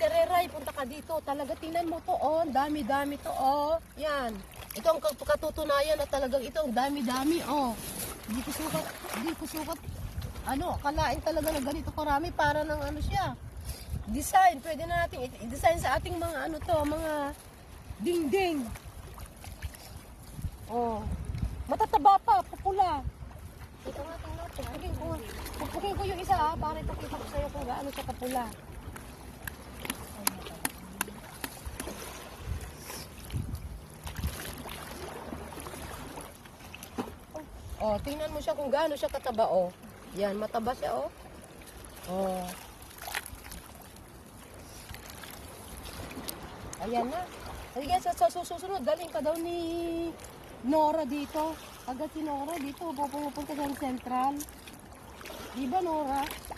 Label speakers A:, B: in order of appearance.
A: Reray, punta ka dito. Talaga, tingnan mo to, oh. Dami-dami to, oh. Yan. Ito ang katutunayan na talagang ito, ang dami-dami, oh. Hindi ko sukat. Ano, akalain talaga na ganito karami para ng ano siya. Design, pwede na natin i-design sa ating mga ano to, mga dingding. Oh. Matataba pa, pupula. Ito nga, pupukin ko yung isa ha, para ipakita ko sa'yo kung gaano siya kapula. Oh, tingnan mo siya kung gaano siya kataba, oh. Yan, mataba siya, oh. Oh. Ayan na. Sige, sa susunod, galing ka daw ni Nora dito. Agad si Nora dito, pupunta sa Central. Di ba, Nora?